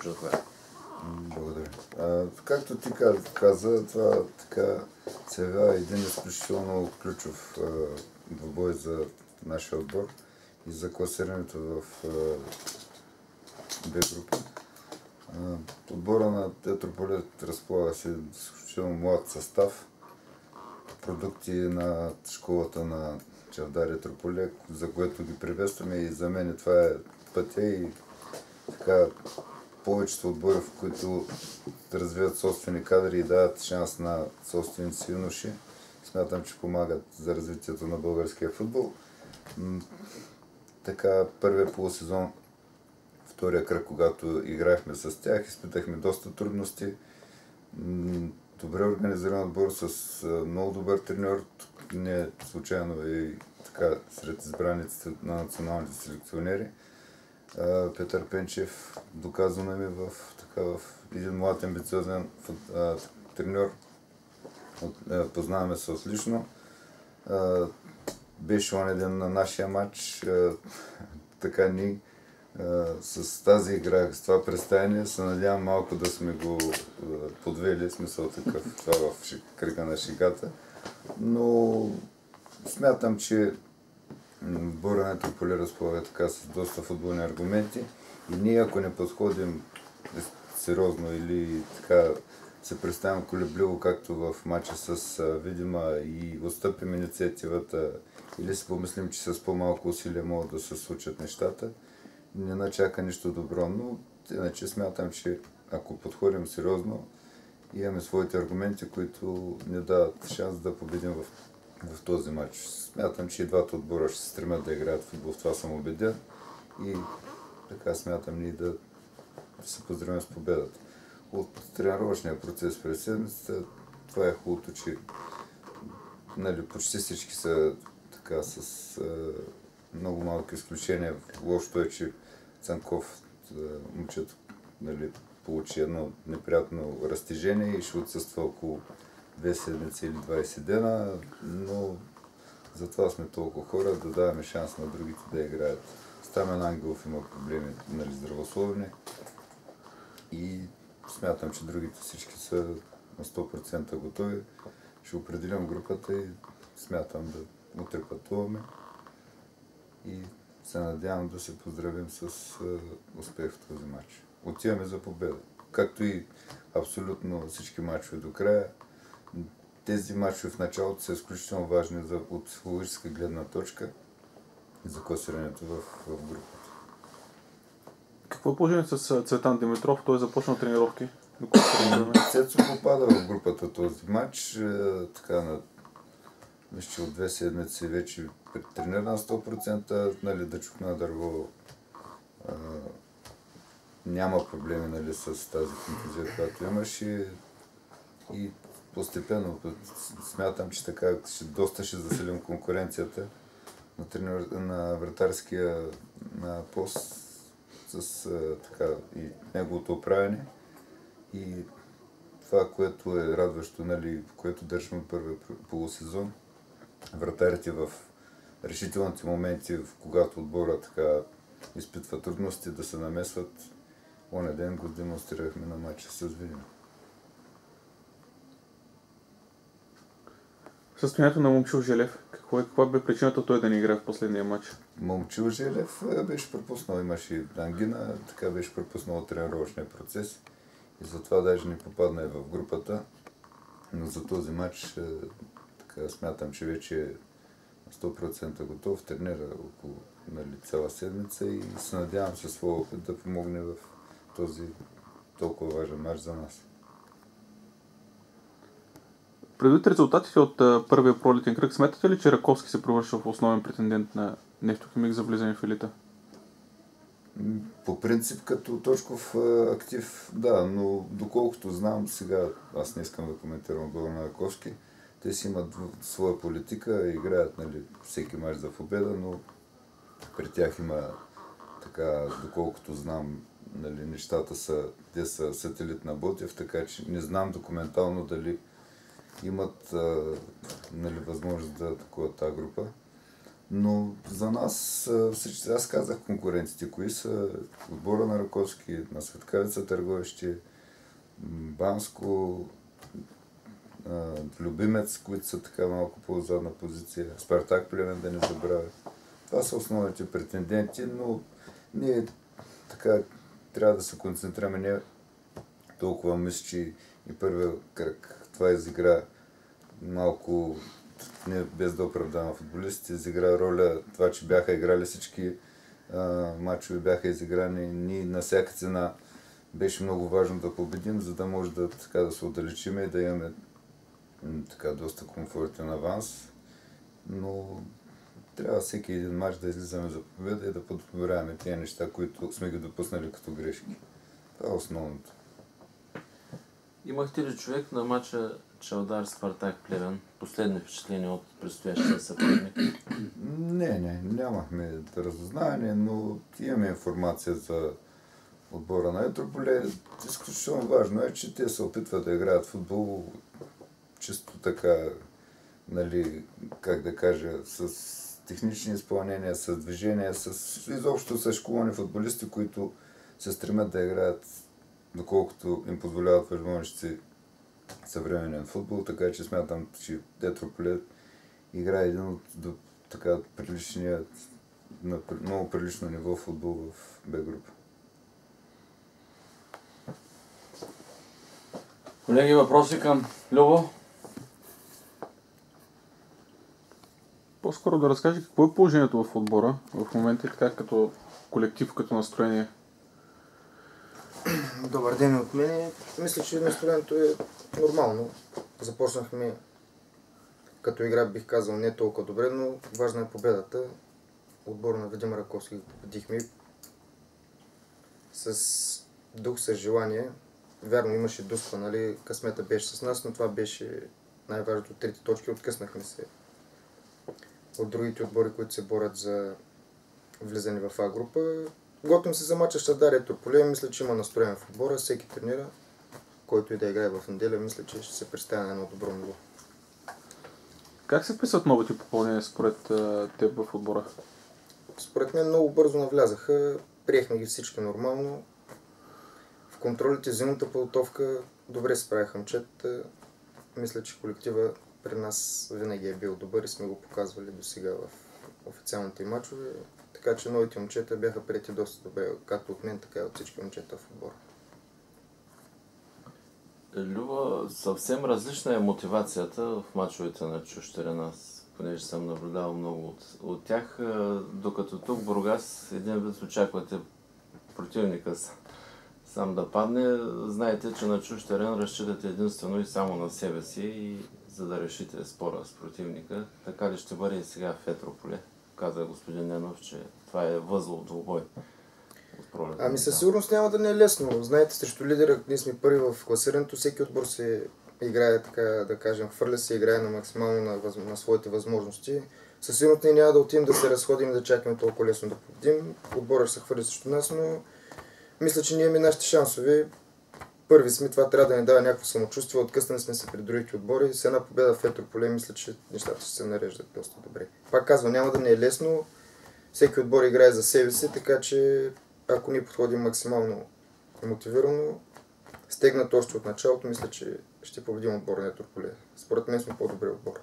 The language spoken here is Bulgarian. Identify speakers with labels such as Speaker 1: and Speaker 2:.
Speaker 1: чувства.
Speaker 2: Благодаря. Както ти каза, това така се явява един изключително ключов двубой за нашия отбор и за класирането в Б група. Отбора на Етрополит разполага се изключително млад състав, продукти на школата на Чавдар Етрополит, за което ги приветстваме и за мен това е пътя и така повечето отбори, в които развиват собствени кадри и дават шанс на собственици юноши. Смятам, че помагат за развитието на българския футбол. Така, първия полусезон, втория кръг, когато играехме с тях, изпитахме доста трудности. Добре организиран отбор с много добър треньор. Не случайно и така сред избраниците на националните селекционери. Петър Пенчев, доказваме ми в един млад амбициозен треньор. Познаваме се отлично. Беше он един на нашия матч. Така ни с тази игра, с това представяне, се надявам малко да сме го подвели, смисъл такъв, това в кръга на шегата. Но смятам, че отбора на Етрополит разполага така с доста футболни аргументи и ние, ако не подходим сериозно или така се представим колебливо, както в матча с Видима и отстъпим инициативата или си помислим, че с по-малко усилия могат да се случат нещата, не начака нищо добро. Но иначе смятам, че ако подходим сериозно, имаме своите аргументи, които ни дават шанс да победим в този матч. Смятам, че и двата отбора ще се стремят да играят футбол, в това съм убеден и така смятам ние да се поздравим с победата. От тренировъчния процес през седмицата, това е хубавото, че почти всички са така с много малки изключения. Лошото е, че Цанков, момчето, получи едно неприятно разтежение и ще отсъства около 2 седмици или 20 дена, но затова сме толкова хора, да даваме шанс на другите да играят. Стамен Ангелов има проблеми здравословни и смятам, че другите всички са на 100% готови. Ще определям групата и смятам да утре пътуваме и се надявам да се поздравим с успех в този матч. Отиваме за победа, както и абсолютно всички матчове до края. Тези матчове в началото са изключително важни от психологическа гледна точка и за класирането в групата.
Speaker 3: Какво е положението с Цветан Димитров? Той започна тренировки.
Speaker 2: Цецо попада в групата този матч. Мисля, че от 2 седмици вече тренира на 100%. Дъчук на дърво няма проблеми с тази контузия, която имаше и постепенно смятам, че така доста ще засилим конкуренцията на вратарския пост с и неговото управяне. И това, което е радващо, което държим първия полусезон, вратарите в решителните моменти, когато отбора изпитва трудности да се намесват, оня ден го демонстрирахме на матча с Видима.
Speaker 3: Състоянието на Момчил Желев. Каква бе причината той да не играе в последния матч?
Speaker 2: Момчил Желев беше пропуснал, имаше ангина, така беше пропуснал от тренировъчния процес и затова даже не попадна и в групата. Но за този матч смятам, че вече е 100% готов, тренира около цяла седмица и се надявам със своя опит да помогне в този толкова важен матч за нас.
Speaker 3: Предвид резултатите от първия пролетен кръг, смятате ли, че Раковски се превръща в основен претендент на Нефтохимик за влизане в елита?
Speaker 2: По принцип, като точков актив, да, но доколкото знам сега, аз не искам да коментирам отбора на Раковски, те си имат своя политика, играят всеки мач за победа, но при тях има доколкото знам, нещата те са сателит на Ботев, така че не знам документално дали имат възможност да атакуват тази група. Но за нас всички, аз казах конкурентите, кои са отбора на Раковски, на Светкавица Търговище, Банско, Любимец, които са така малко по-задна позиция, Спартак Плевен, да не забравя. Това са основните претенденти, но ние така трябва да се концентрираме не толкова, мисля, че и първия кръг. Това изигра малко, не без да оправдавам футболистите, изигра роля това, че бяха играли всички матчове, бяха изиграни. Ние на всяка цена беше много важно да победим, за да може да се отдалечим и да имаме доста комфортен аванс. Но трябва всеки един мач да излизаме за победа и да подобряваме тези неща, които сме ги допуснали като грешки. Това е основното.
Speaker 1: Имахте ли човек на матча Чавдар Спартак Плевен? Последни впечатления от предстоящия съперник?
Speaker 2: Нямахме разузнаване, но имаме информация за отбора на Етрополе. Изключително важно е, че те се опитват да играят футбол чисто така, как да кажа, с технични изпълнения, с движения, изобщо с школни футболисти, които се стремят да играят доколкото им позволяват възможности съвременен футбол, така че смятам, че Етрополе играе един от на много прилично ниво футбол в Б група.
Speaker 1: Колеги, въпроси към Любо?
Speaker 3: По-скоро да разкажи какво е положението в отбора в момента, така като колектив, като настроение.
Speaker 4: Добър ден от мен. Мисля, че настроението е нормално. Започнахме като игра, бих казал, не толкова добре, но важна е победата. Отбора на Вадим Раковски победихме с дух, с желание. Вярно, имаше дуспа, късмета беше с нас, но това беше най-важното. 3 точки, откъснахме се от другите отбори, които се борят за влизане в А група. Готвим се за мача с Чавдар Етрополе. Мисля, че има настроение в отбора. Всеки тренира, който и да играе в неделя, мисля, че ще се представя на едно добро ниво.
Speaker 3: Как се вписват новите попълнения според теб в отбора?
Speaker 4: Според мен много бързо навлязаха. Приехме ги всички нормално. В контролите, зимната подготовка добре се справиха момчетата. Мисля, че колектива при нас винаги е бил добър и сме го показвали до сега в официалните матчове. Така че новите момчета бяха приети доста добре, както от мен, така и от всички момчета в отбора.
Speaker 1: Люба, съвсем различна е мотивацията в мачовете на чужд терен. Аз, понеже съм наблюдавал много от тях, докато тук в Бургас един вид очаквате противника сам да падне. Знаете, че на чужд терен разчитате единствено и само на себе си, за да решите спора с противника. Така ли ще бъде и сега в Етрополе? Каза господин Ненов, че това е възлов двубой.
Speaker 4: Ами със сигурност няма да не е лесно. Знаете, срещу лидера, ние сме първи в класирането, всеки отбор се играе, така да кажем, хвърля се, играе на максимално на своите възможности. Със сигурност ние няма да отидем да се разходим и да чакаме толкова лесно да победим. Отборът ще се хвърли срещу нас, но мисля, че ние имаме нашите шансове. Първи сме, това трябва да ни дава някакво самочувствие, откъснали сме се при другите отбори. С една победа в Етрополе, мисля, че нещата ще се нареждат доста добре. Пак казвам, няма да не е лесно. Всеки отбор играе за себе си, така че ако ние подходим максимално мотивирано, стегнат още от началото, мисля, че ще победим отбора на Етрополе. Според мен сме по-добре отбор.